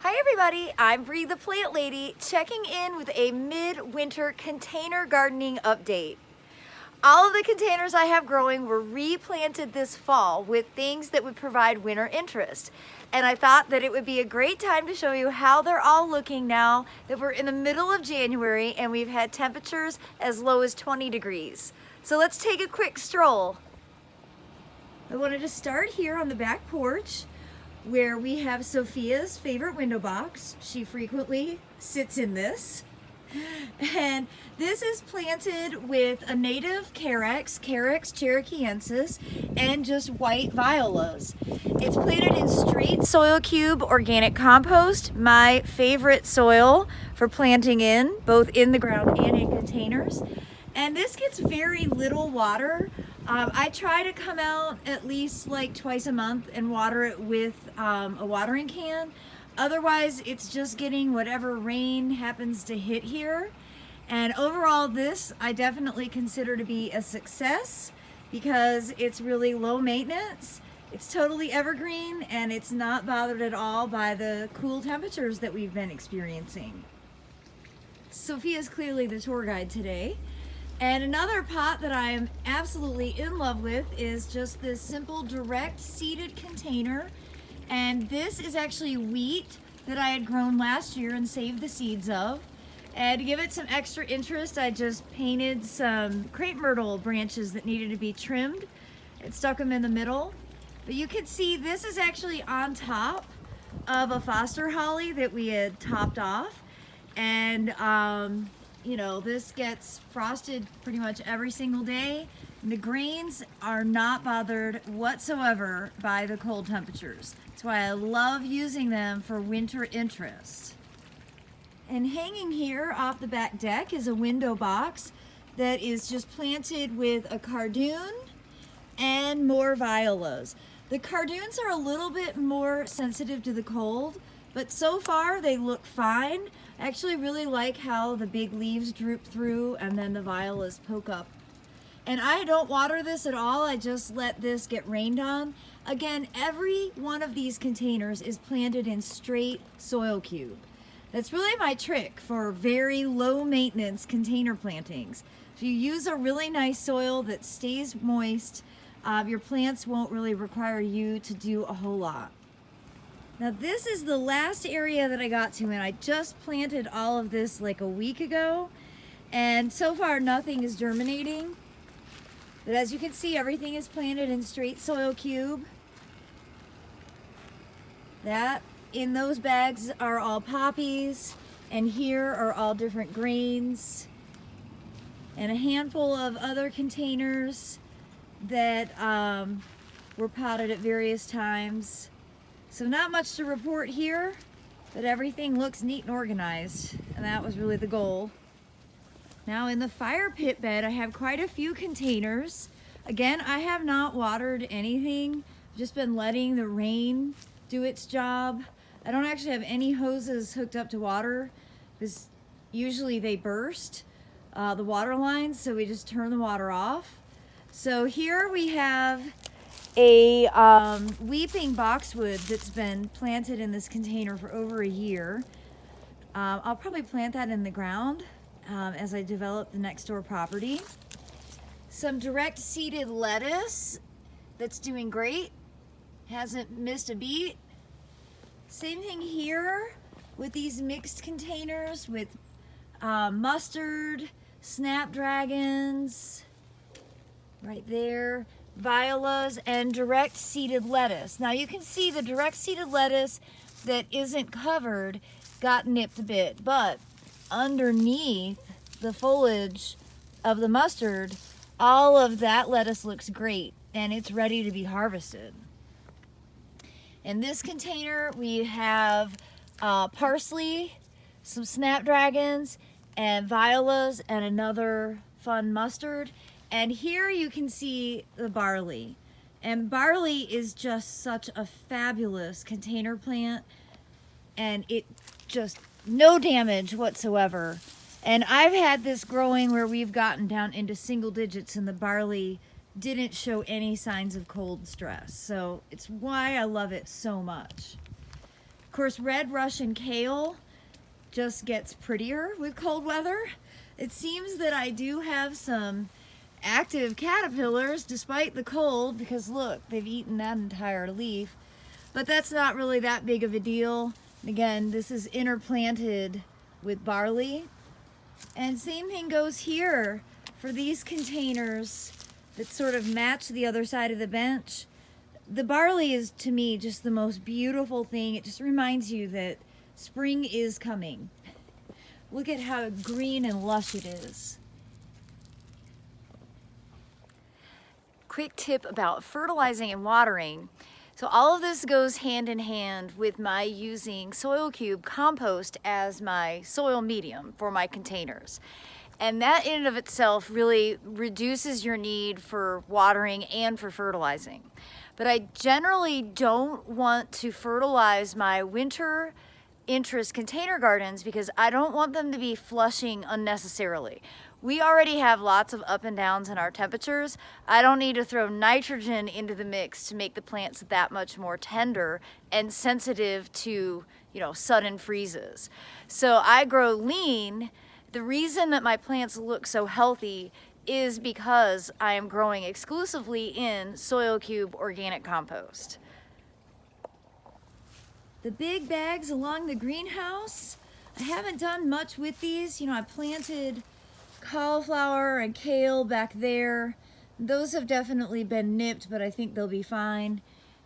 Hi everybody, I'm Bree the Plant Lady, checking in with a mid-winter container gardening update. All of the containers I have growing were replanted this fall with things that would provide winter interest. And I thought that it would be a great time to show you how they're all looking now that we're in the middle of January and we've had temperatures as low as 20 degrees. So let's take a quick stroll. I wanted to start here on the back porch, where we have Sophia's favorite window box. She frequently sits in this. And this is planted with a native Carex, cherokeensis, and just white violas. It's planted in straight soil cube organic compost, my favorite soil for planting in, both in the ground and in containers. And this gets very little water. I try to come out at least like twice a month and water it with a watering can. Otherwise, it's just getting whatever rain happens to hit here. And overall, this I definitely consider to be a success because it's really low maintenance. It's totally evergreen and it's not bothered at all by the cool temperatures that we've been experiencing. Sophia's clearly the tour guide today. And another pot that I am absolutely in love with is just this simple direct seeded container. And this is actually wheat that I had grown last year and saved the seeds of. And to give it some extra interest, I just painted some crepe myrtle branches that needed to be trimmed and stuck them in the middle. But you can see this is actually on top of a foster holly that we had topped off. And you know, this gets frosted pretty much every single day. And the grains are not bothered whatsoever by the cold temperatures. That's why I love using them for winter interest. And hanging here off the back deck is a window box that is just planted with a cardoon and more violas. The cardoons are a little bit more sensitive to the cold, but so far they look fine. I actually really like how the big leaves droop through and then the violas poke up. And I don't water this at all, I just let this get rained on. Again, every one of these containers is planted in straight soil cube. That's really my trick for very low maintenance container plantings. If you use a really nice soil that stays moist, your plants won't really require you to do a whole lot. Now this is the last area that I got to, and I just planted all of this like a week ago, and so far nothing is germinating. But as you can see, everything is planted in straight soil cube. That in those bags are all poppies, and here are all different grains, and a handful of other containers that were potted at various times. So not much to report here, but everything looks neat and organized, and that was really the goal. Now in the fire pit bed, I have quite a few containers. Again, I have not watered anything. I've just been letting the rain do its job. I don't actually have any hoses hooked up to water because usually they burst the water lines, so we just turn the water off. So here we have a weeping boxwood that's been planted in this container for over a year. I'll probably plant that in the ground as I develop the next door property. Some direct seeded lettuce that's doing great, hasn't missed a beat. Same thing here with these mixed containers with mustard, snapdragons, right there, violas, and direct seeded lettuce. Now you can see the direct seeded lettuce that isn't covered got nipped a bit, but underneath the foliage of the mustard, all of that lettuce looks great and it's ready to be harvested. In this container we have parsley, some snapdragons, and violas, and another fun mustard. And here you can see the barley. And barley is just such a fabulous container plant, and it just no damage whatsoever. And I've had this growing where we've gotten down into single digits and the barley didn't show any signs of cold stress. So it's why I love it so much. course, red Russian kale just gets prettier with cold weather. It seems that I do have some active caterpillars despite the cold, because look, they've eaten that entire leaf. But that's not really that big of a deal. Again, this is interplanted with barley. And same thing goes here for these containers that sort of match the other side of the bench. The barley is, to me, just the most beautiful thing. It just reminds you that spring is coming. Look at how green and lush it is. Quick tip about fertilizing and watering. So all of this goes hand in hand with my using soil cube compost as my soil medium for my containers. And that in and of itself really reduces your need for watering and for fertilizing. But I generally don't want to fertilize my winter interest container gardens because I don't want them to be flushing unnecessarily. We already have lots of up and downs in our temperatures. I don't need to throw nitrogen into the mix to make the plants that much more tender and sensitive to, sudden freezes. So I grow lean. The reason that my plants look so healthy is because I am growing exclusively in Soil Cube organic compost. The big bags along the greenhouse, I haven't done much with these. I planted cauliflower and kale back there. Those have definitely been nipped, but I think they'll be fine.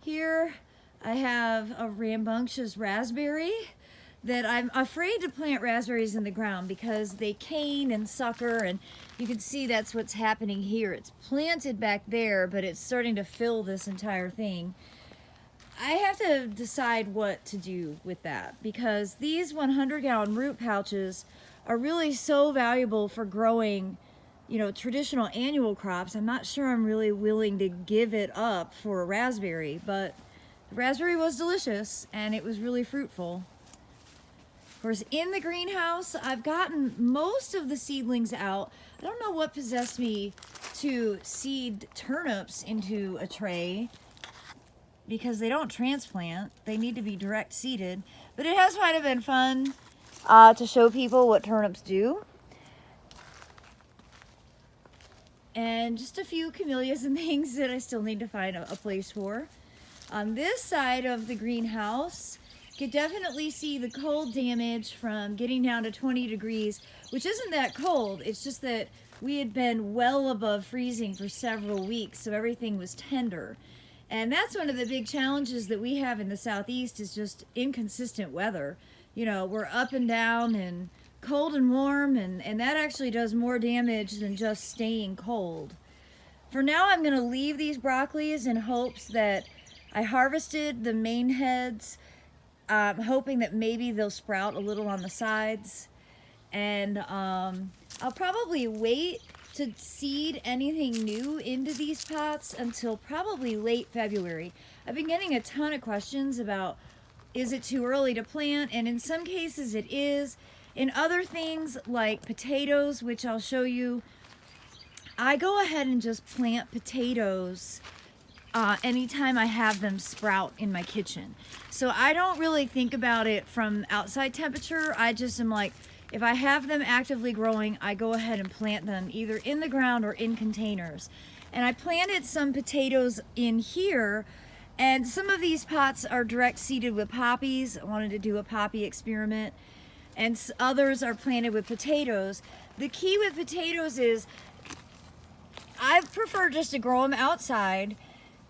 Here I have a rambunctious raspberry that I'm afraid to plant raspberries in the ground because they cane and sucker, and you can see that's what's happening here. It's planted back there, but it's starting to fill this entire thing. I have to decide what to do with that because these 100-gallon root pouches are really so valuable for growing, traditional annual crops. I'm not sure I'm really willing to give it up for a raspberry, but the raspberry was delicious and it was really fruitful. Of course, in the greenhouse, I've gotten most of the seedlings out. I don't know what possessed me to seed turnips into a tray because they don't transplant. They need to be direct seeded. But it has kind of been fun to show people what turnips do. And just a few camellias and things that I still need to find a place for. On this side of the greenhouse, you could definitely see the cold damage from getting down to 20 degrees, which isn't that cold. It's just that we had been well above freezing for several weeks, so everything was tender. And that's one of the big challenges that we have in the southeast is just inconsistent weather. We're up and down and cold and warm, and that actually does more damage than just staying cold. For now, I'm going to leave these broccolis in hopes that I harvested the main heads, hoping that maybe they'll sprout a little on the sides. And I'll probably wait to seed anything new into these pots until probably late February. I've been getting a ton of questions about, is it too early to plant? And in some cases it is. In other things like potatoes, which I'll show you, I go ahead and just plant potatoes anytime I have them sprout in my kitchen. So I don't really think about it from outside temperature. I just am like, if I have them actively growing, I go ahead and plant them either in the ground or in containers. And I planted some potatoes in here, and some of these pots are direct seeded with poppies. I wanted to do a poppy experiment. And others are planted with potatoes. The key with potatoes is I prefer just to grow them outside,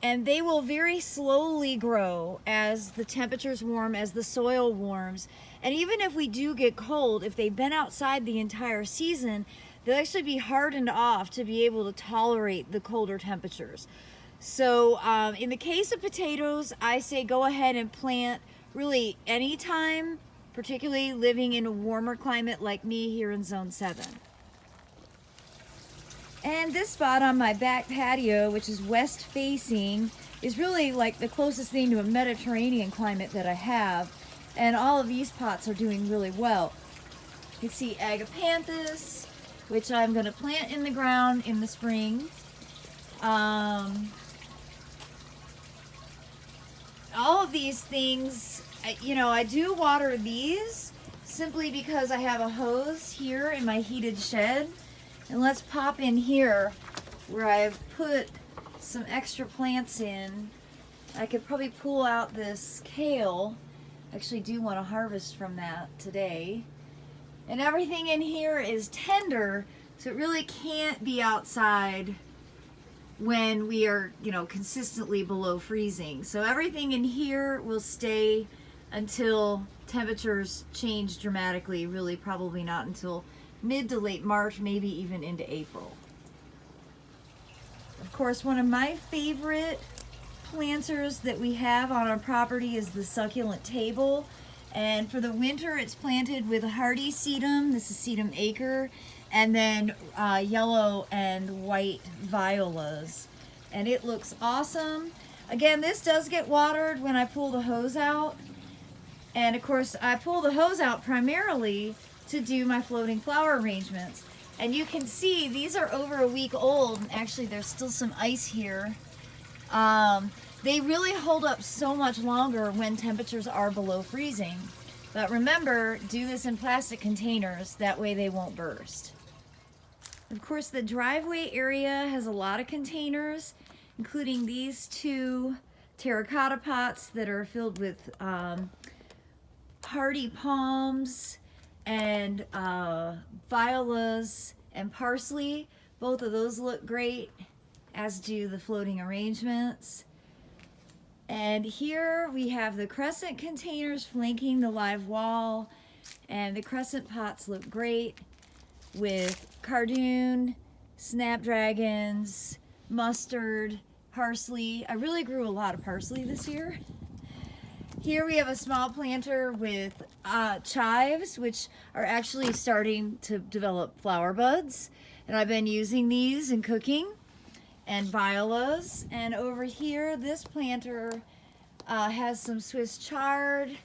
and they will very slowly grow as the temperatures warm, as the soil warms. And even if we do get cold, if they've been outside the entire season, they'll actually be hardened off to be able to tolerate the colder temperatures. So in the case of potatoes, I say go ahead and plant really anytime, particularly living in a warmer climate like me here in Zone 7. And this spot on my back patio, which is west facing, is really like the closest thing to a Mediterranean climate that I have. And all of these pots are doing really well. You can see agapanthus, which I'm going to plant in the ground in the spring. All of these things I do water these simply because I have a hose here in my heated shed. And let's pop in here where I've put some extra plants in. I could probably pull out this kale. I actually do want to harvest from that today. And everything in here is tender, so it really can't be outside when we are, consistently below freezing. So everything in here will stay until temperatures change dramatically, really probably not until mid to late March, maybe even into April. Of course, one of my favorite planters that we have on our property is the succulent table. And for the winter, it's planted with hardy sedum. This is sedum acre. And then yellow and white violas. And it looks awesome. Again, this does get watered when I pull the hose out. And of course, I pull the hose out primarily to do my floating flower arrangements. And you can see these are over a week old. Actually, there's still some ice here. They really hold up so much longer when temperatures are below freezing. But remember, do this in plastic containers. That way they won't burst. Of course, the driveway area has a lot of containers, including these two terracotta pots that are filled with hardy palms and violas and parsley. Both of those look great, as do the floating arrangements. And here we have the crescent containers flanking the live wall, and the crescent pots look great with cardoon, snapdragons, mustard, parsley. I really grew a lot of parsley this year. Here we have a small planter with chives, which are actually starting to develop flower buds. And I've been using these in cooking, and violas. And over here, this planter has some Swiss chard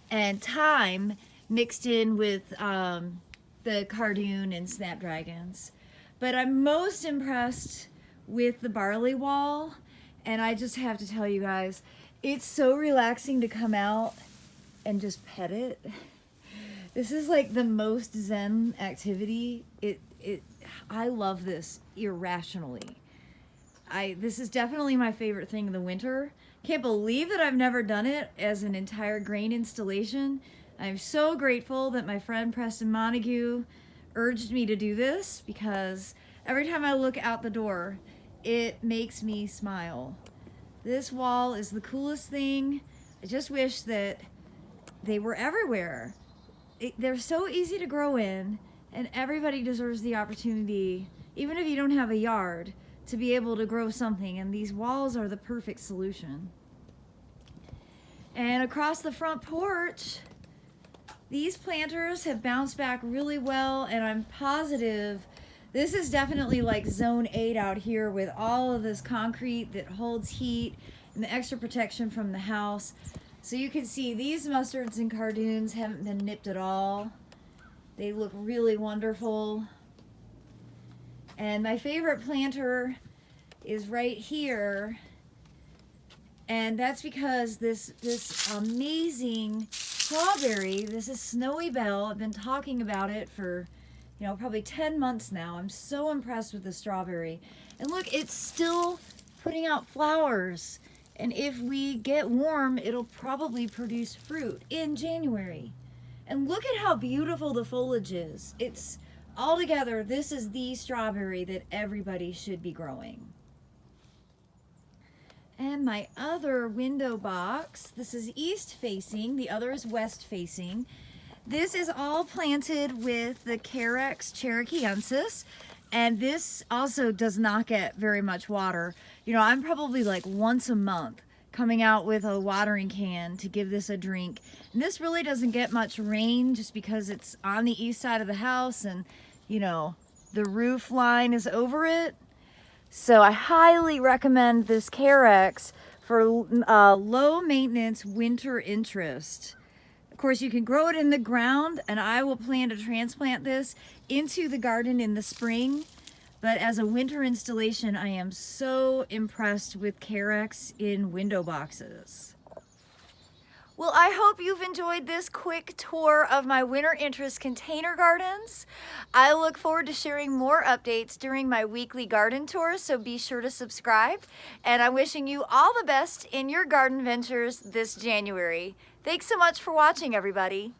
and thyme mixed in with the cardoon and snapdragons. But I'm most impressed with the barley wall. And I just have to tell you guys, it's so relaxing to come out and just pet it. This is like the most zen activity. I love this irrationally. This is definitely my favorite thing in the winter. Can't believe that I've never done it as an entire grain installation. I'm so grateful that my friend Preston Montague urged me to do this, because every time I look out the door, it makes me smile. This wall is the coolest thing. I just wish that they were everywhere. They're so easy to grow in, and everybody deserves the opportunity, even if you don't have a yard, to be able to grow something, and these walls are the perfect solution. And across the front porch, these planters have bounced back really well, and I'm positive this is definitely like zone 8 out here with all of this concrete that holds heat and the extra protection from the house. So you can see these mustards and cardoons haven't been nipped at all. They look really wonderful. And my favorite planter is right here. And that's because this amazing strawberry, this is Snowy Belle. I've been talking about it for probably 10 months now. I'm so impressed with the strawberry. And look, it's still putting out flowers. And if we get warm, it'll probably produce fruit in January. And look at how beautiful the foliage is. It's altogether, this is the strawberry that everybody should be growing. And my other window box, this is east facing, the other is west facing. This is all planted with the Carex cherokeensis, and this also does not get very much water. I'm probably like once a month coming out with a watering can to give this a drink. And this really doesn't get much rain just because it's on the east side of the house, and the roof line is over it. So I highly recommend this Carex for low maintenance winter interest. Of course, you can grow it in the ground, and I will plan to transplant this into the garden in the spring. But as a winter installation, I am so impressed with Carex in window boxes. Well, I hope you've enjoyed this quick tour of my winter interest container gardens. I look forward to sharing more updates during my weekly garden tours, so be sure to subscribe. And I'm wishing you all the best in your garden ventures this January. Thanks so much for watching, everybody.